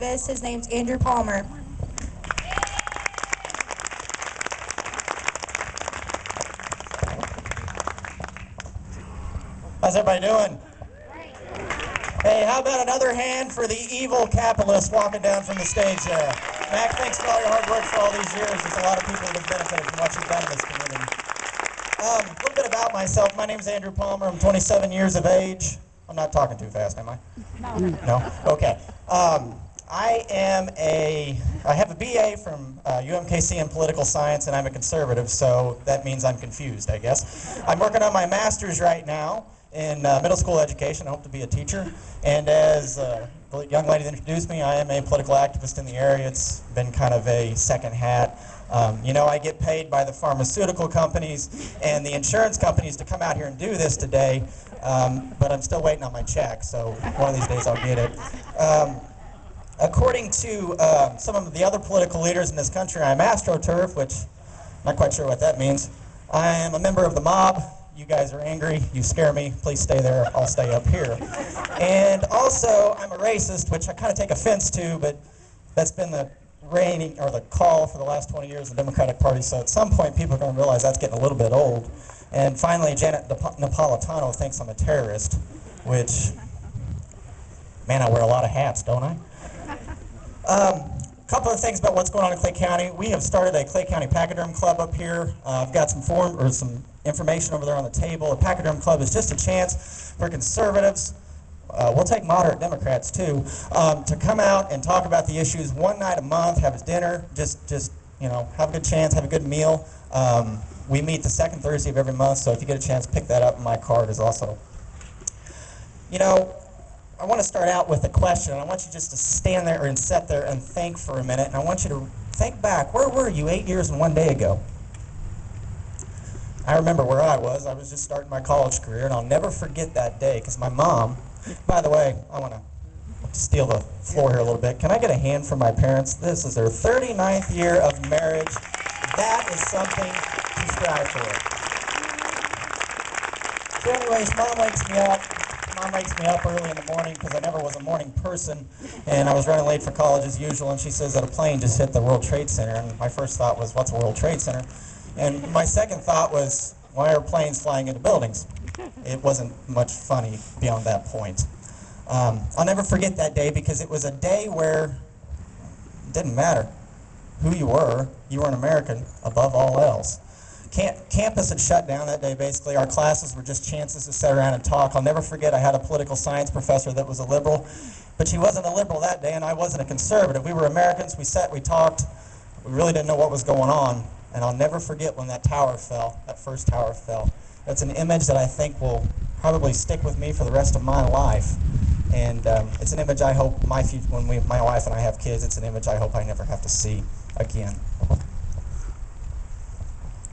activist. His name's Andrew Palmer. How's everybody doing? Hey, how about another hand for the evil capitalist walking down from the stage there? Mac, thanks for all your hard work for all these years. There's a lot of people that have benefited from what you've done in this community. A little bit about myself. My name is Andrew Palmer. I'm 27 years of age. I'm not talking too fast, am I? No. No? Okay. I have a BA from UMKC in political science, and I'm a conservative, so that means I'm confused, I guess. I'm working on my master's right now in middle school education. I hope to be a teacher. And as the young lady that introduced me, I am a political activist in the area. It's been kind of a second hat. You know, I get paid by the pharmaceutical companies and the insurance companies to come out here and do this today, but I'm still waiting on my check, so one of these days I'll get it. According to some of the other political leaders in this country, I'm AstroTurf, which I'm not quite sure what that means. I am a member of the mob. You guys are angry. You scare me. Please stay there. I'll stay up here. And also, I'm a racist, which I kind of take offense to, but that's been the reigning or the call for the last 20 years of the Democratic Party. So at some point, people are going to realize that's getting a little bit old. And finally, Janet Napolitano thinks I'm a terrorist, which, man, I wear a lot of hats, don't I? A couple of things about what's going on in Clay County. We have started a Clay County Pachyderm Club up here. I've got some information over there on the table. A Pachyderm Club is just a chance for conservatives, we'll take moderate Democrats too, to come out and talk about the issues one night a month, have a dinner, just you know, have a good chance, have a good meal. We meet the second Thursday of every month, so if you get a chance, pick that up. My card is also. You know, I want to start out with a question. I want you just to stand there and sit there and think for a minute, and I want you to think back. Where were you 8 years and 1 day ago? I remember where I was. I was just starting my college career, and I'll never forget that day because my mom, by the way, I want to steal the floor here a little bit. Can I get a hand from my parents? This is their 39th year of marriage. That is something to strive for. So anyways, Mom wakes me up. Mom wakes me up early in the morning because I never was a morning person, and I was running late for college as usual, and she says that a plane just hit the World Trade Center, and my first thought was, what's a World Trade Center? And my second thought was, why are planes flying into buildings? It wasn't much funny beyond that point. I'll never forget that day because it was a day where it didn't matter who you were an American above all else. Campus had shut down that day, basically. Our classes were just chances to sit around and talk. I'll never forget I had a political science professor that was a liberal, but she wasn't a liberal that day, and I wasn't a conservative. We were Americans. We sat, we talked. We really didn't know what was going on, and I'll never forget when that tower fell, that first tower fell. That's an image that I think will probably stick with me for the rest of my life, and it's an image I hope when my wife and I have kids, it's an image I hope I never have to see again.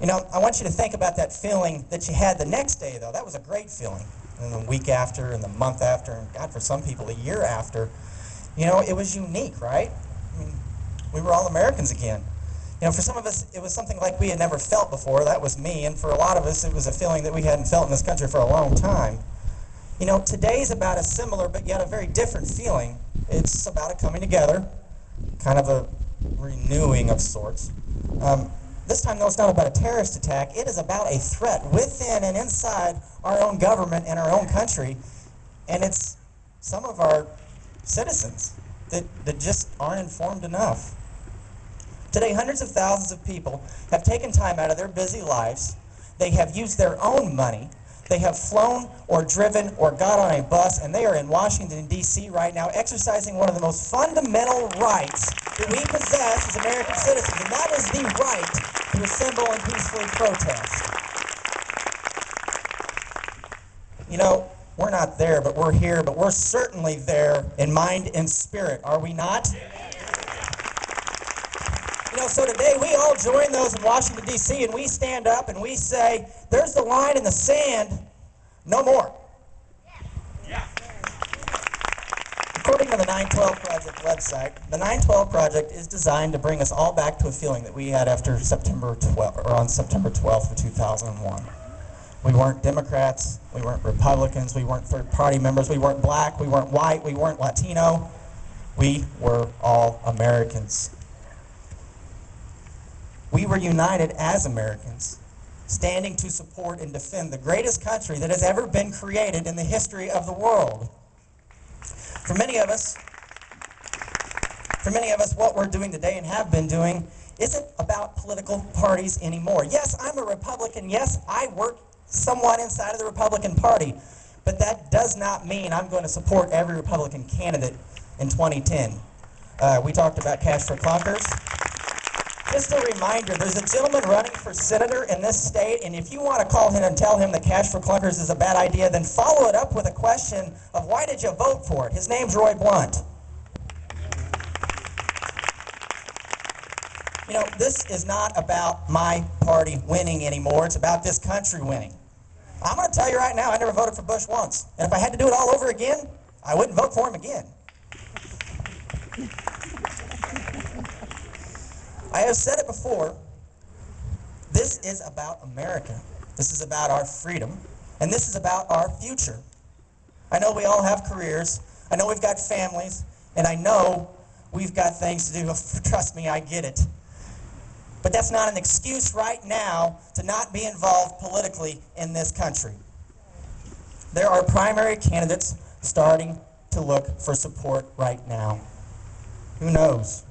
You know, I want you to think about that feeling that you had the next day, though. That was a great feeling. And the week after, and the month after, and God, for some people, a year after. You know, it was unique, right? I mean, we were all Americans again. You know, for some of us, it was something like we had never felt before. That was me. And for a lot of us, it was a feeling that we hadn't felt in this country for a long time. You know, today's about a similar, but yet a very different feeling. It's about a coming together, kind of a renewing of sorts. This time, though, it's not about a terrorist attack. It is about a threat within and inside our own government and our own country. And it's some of our citizens that just aren't informed enough. Today, hundreds of thousands of people have taken time out of their busy lives. They have used their own money. They have flown or driven or got on a bus, and they are in Washington, D.C. right now exercising one of the most fundamental rights that we possess as American citizens, and that is the right to assemble and peacefully protest. You know, we're not there, but we're here, but we're certainly there in mind and spirit, are we not? You know, so today we all join those in Washington, D.C., and we stand up and we say, there's the line in the sand, no more. Yeah. According to the 912 Project website, the 912 Project is designed to bring us all back to a feeling that we had after September 12th, or on September 12th of 2001. We weren't Democrats, we weren't Republicans, we weren't third-party members, we weren't black, we weren't white, we weren't Latino. We were all Americans. We were united as Americans, standing to support and defend the greatest country that has ever been created in the history of the world. For many of us, what we're doing today and have been doing isn't about political parties anymore. Yes, I'm a Republican. Yes, I work somewhat inside of the Republican Party. But that does not mean I'm going to support every Republican candidate in 2010. We talked about cash for clunkers. Just a reminder, there's a gentleman running for senator in this state, and if you want to call him and tell him that cash for clunkers is a bad idea, then follow it up with a question of why did you vote for it? His name's Roy Blunt. You know, this is not about my party winning anymore. It's about this country winning. I'm going to tell you right now, I never voted for Bush once. And if I had to do it all over again, I wouldn't vote for him again. I have said it before, this is about America. This is about our freedom. And this is about our future. I know we all have careers. I know we've got families. And I know we've got things to do. Trust me, I get it. But that's not an excuse right now to not be involved politically in this country. There are primary candidates starting to look for support right now. Who knows?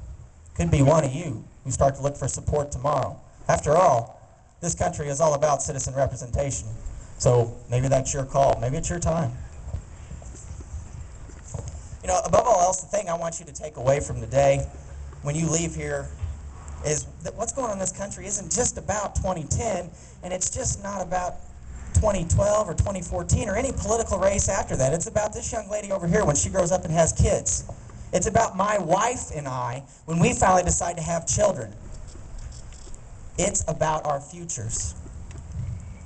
Could be one of you who start to look for support tomorrow. After all, this country is all about citizen representation. So maybe that's your call. Maybe it's your time. You know, above all else, the thing I want you to take away from today when you leave here is that what's going on in this country isn't just about 2010, and it's just not about 2012 or 2014 or any political race after that. It's about this young lady over here when she grows up and has kids. It's about my wife and I when we finally decide to have children. It's about our futures.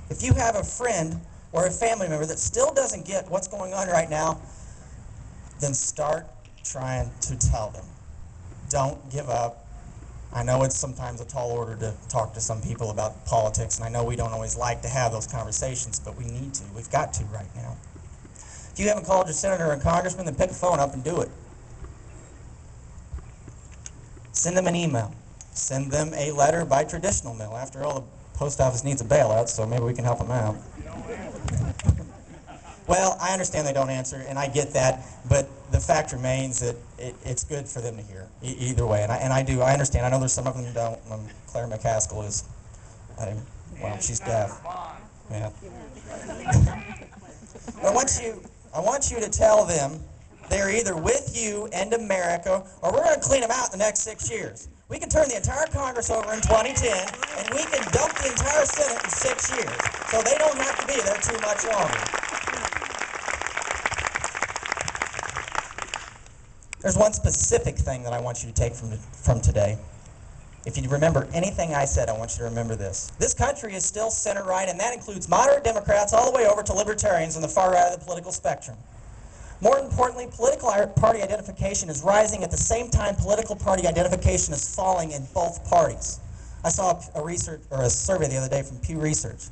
If you have a friend or a family member that still doesn't get what's going on right now, then start trying to tell them. Don't give up. I know it's sometimes a tall order to talk to some people about politics, and I know we don't always like to have those conversations, but we need to. We've got to right now. If you haven't called your senator or congressman, then pick a phone up and do it. Send them an email. Send them a letter by traditional mail. After all, the post office needs a bailout, so maybe we can help them out. Well, I understand they don't answer, and I get that, but the fact remains that it's good for them to hear, either way. And I understand. I know there's some of them who don't. Claire McCaskill is, well, she's deaf. Yeah. But I want you to tell them they're either with you and America, or we're going to clean them out in the next 6 years. We can turn the entire Congress over in 2010, and we can dump the entire Senate in 6 years, so they don't have to be there too much longer. There's one specific thing that I want you to take from today. If you remember anything I said, I want you to remember this. This country is still center-right, and that includes moderate Democrats all the way over to libertarians on the far right of the political spectrum. More importantly, political party identification is rising at the same time political party identification is falling in both parties. I saw a survey the other day from Pew Research.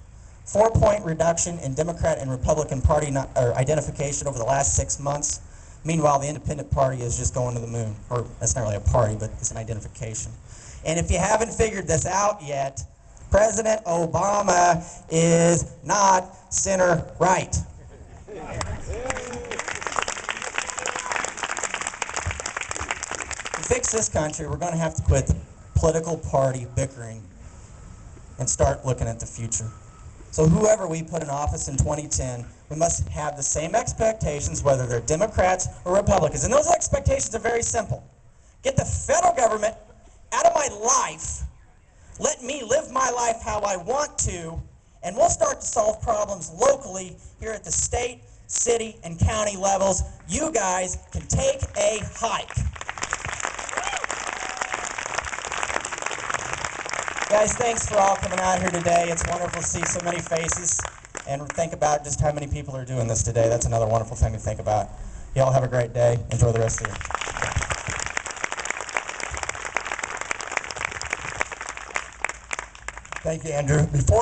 4-point reduction in Democrat and Republican party identification over the last 6 months. Meanwhile, the independent party is just going to the moon. Or, it's not really a party, but it's an identification. And if you haven't figured this out yet, President Obama is not center-right. To fix this country, we're going to have to quit the political party bickering and start looking at the future. So whoever we put in office in 2010, we must have the same expectations, whether they're Democrats or Republicans. And those expectations are very simple. Get the federal government out of my life. Let me live my life how I want to, and we'll start to solve problems locally here at the state, city, and county levels. You guys can take a hike. Guys, thanks for all coming out here today. It's wonderful to see so many faces and think about just how many people are doing this today. That's another wonderful thing to think about. You all have a great day. Enjoy the rest of it. Thank you, Andrew. Before